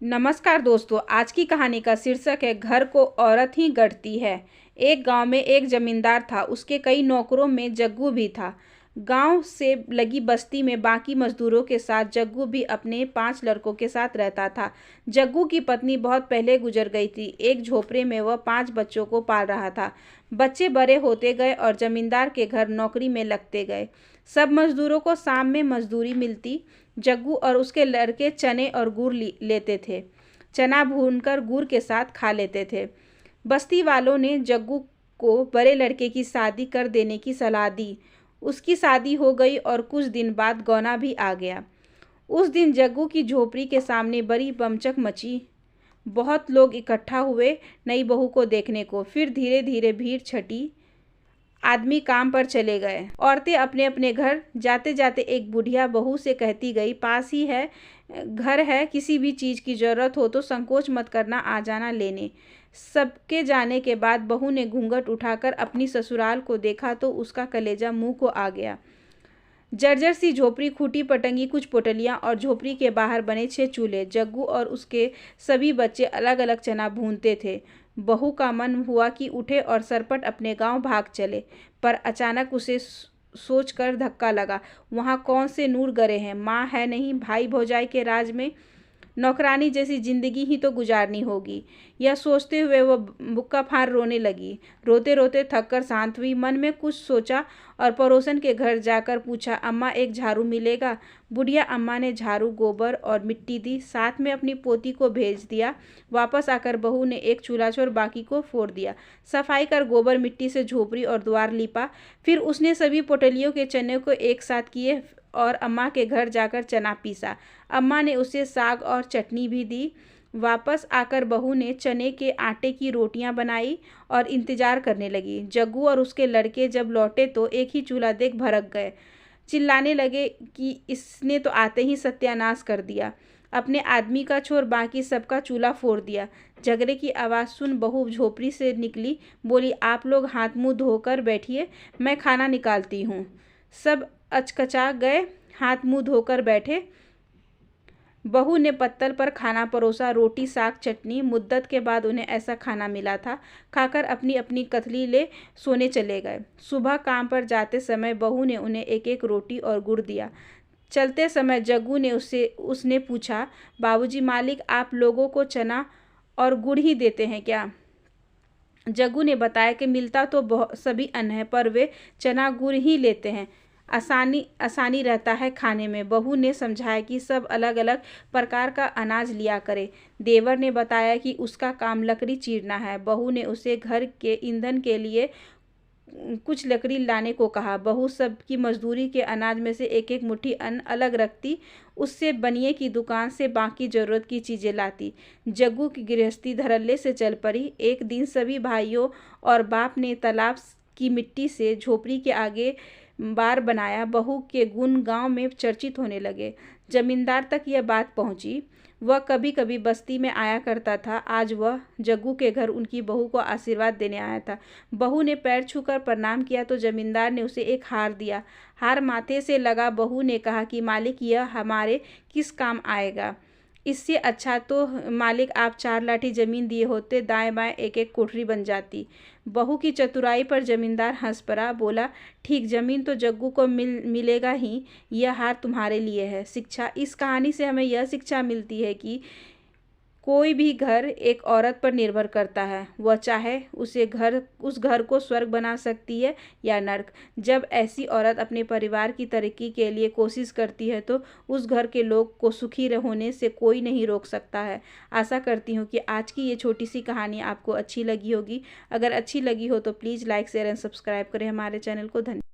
नमस्कार दोस्तों, आज की कहानी का शीर्षक है घर को औरत ही गढ़ती है। एक गांव में एक जमींदार था। उसके कई नौकरों में जग्गू भी था। गांव से लगी बस्ती में बाकी मजदूरों के साथ जग्गू भी अपने 5 लड़कों के साथ रहता था। जग्गू की पत्नी बहुत पहले गुजर गई थी। एक झोपड़े में वह 5 बच्चों को पाल रहा था। बच्चे बड़े होते गए और जमींदार के घर नौकरी में लगते गए। सब मजदूरों को शाम में मजदूरी मिलती। जग्गू और उसके लड़के चने और गुड़ लेते थे। चना भूनकर गुड़ के साथ खा लेते थे। बस्ती वालों ने जग्गू को बड़े लड़के की शादी कर देने की सलाह दी। उसकी शादी हो गई और कुछ दिन बाद गौना भी आ गया। उस दिन जग्गू की झोपड़ी के सामने बड़ी बमचक मची। बहुत लोग इकट्ठा हुए नई बहू को देखने को। फिर धीरे धीरे भीड़ छटी। आदमी काम पर चले गए। औरतें अपने अपने घर जाते जाते एक बुढ़िया बहू से कहती गई, पास ही है घर है, किसी भी चीज़ की ज़रूरत हो तो संकोच मत करना, आ जाना लेने। सबके जाने के बाद बहू ने घूंघट उठाकर अपनी ससुराल को देखा तो उसका कलेजा मुंह को आ गया। जर्जर सी झोपड़ी, खूटी पटंगी कुछ पोटलियां और झोपड़ी के बाहर बने 6 चूल्हे। जग्गू और उसके सभी बच्चे अलग अलग चना भूनते थे। बहू का मन हुआ कि उठे और सरपट अपने गांव भाग चले, पर अचानक उसे सोचकर धक्का लगा। वहाँ कौन से नूर गरे हैं? माँ है नहीं, भाई भौजाई के राज में नौकरानी जैसी जिंदगी ही तो गुजारनी होगी। यह सोचते हुए वह बुक्का फाड़ रोने लगी। रोते रोते थक कर शांत हुई। मन में कुछ सोचा और पड़ोसन के घर जाकर पूछा, अम्मा एक झाड़ू मिलेगा? बुढ़िया अम्मा ने झाड़ू, गोबर और मिट्टी दी। साथ में अपनी पोती को भेज दिया। वापस आकर बहू ने एक चूल्हा छोड़ बाकी को फोड़ दिया। सफाई कर गोबर मिट्टी से झोपड़ी और द्वार लिपा। फिर उसने सभी पोटलियों के चने को एक साथ किए और अम्मा के घर जाकर चना पीसा। अम्मा ने उसे साग और चटनी भी दी। वापस आकर बहू ने चने के आटे की रोटियां बनाई और इंतजार करने लगी। जग्गू और उसके लड़के जब लौटे तो एक ही चूल्हा देख भड़क गए। चिल्लाने लगे कि इसने तो आते ही सत्यानाश कर दिया। अपने आदमी का छोड़ बाकी सबका चूल्हा फोड़ दिया। झगड़े की आवाज़ सुन बहू झोपड़ी से निकली। बोली, आप लोग हाथ मुंह धोकर बैठिए, मैं खाना निकालती हूँ। सब अचकचा गए, हाथ मुंह धोकर बैठे। बहू ने पत्तल पर खाना परोसा, रोटी साग चटनी। मुद्दत के बाद उन्हें ऐसा खाना मिला था। खाकर अपनी अपनी कथली ले सोने चले गए। सुबह काम पर जाते समय बहू ने उन्हें एक एक रोटी और गुड़ दिया। चलते समय जग्गू ने उसने पूछा, बाबूजी मालिक आप लोगों को चना और गुड़ ही देते हैं क्या? जग्गू ने बताया कि मिलता तो सभी अन्न है, पर वे चना गुड़ ही लेते हैं, आसानी रहता है खाने में। बहू ने समझाया कि सब अलग अलग प्रकार का अनाज लिया करे। देवर ने बताया कि उसका काम लकड़ी चीरना है। बहू ने उसे घर के ईंधन के लिए कुछ लकड़ी लाने को कहा। बहू सब की मजदूरी के अनाज में से एक एक मुट्ठी अन्न अलग रखती। उससे बनिए की दुकान से बाकी ज़रूरत की चीज़ें लाती। जग्गू की गृहस्थी धड़ल्ले से चल पड़ी। एक दिन सभी भाइयों और बाप ने तालाब की मिट्टी से झोपड़ी के आगे बार बनाया। बहू के गुण गांव में चर्चित होने लगे। जमींदार तक यह बात पहुंची। वह कभी कभी बस्ती में आया करता था। आज वह जग्गू के घर उनकी बहू को आशीर्वाद देने आया था। बहू ने पैर छूकर प्रणाम किया तो जमींदार ने उसे एक हार दिया। हार माथे से लगा। बहू ने कहा कि मालिक यह हमारे किस काम आएगा? इससे अच्छा तो मालिक आप 4 लाठी जमीन दिए होते, दाएं बाएं एक एक कोठरी बन जाती। बहू की चतुराई पर जमींदार हंस पड़ा। बोला, ठीक, जमीन तो जग्गू को मिलेगा ही, यह हार तुम्हारे लिए है। शिक्षा, इस कहानी से हमें यह शिक्षा मिलती है कि कोई भी घर एक औरत पर निर्भर करता है। वह चाहे उस घर को स्वर्ग बना सकती है या नर्क। जब ऐसी औरत अपने परिवार की तरक्की के लिए कोशिश करती है तो उस घर के लोग को सुखी होने से कोई नहीं रोक सकता है। आशा करती हूँ कि आज की ये छोटी सी कहानी आपको अच्छी लगी होगी। अगर अच्छी लगी हो तो please like share and subscribe करें हमारे चैनल को। धन्यवाद।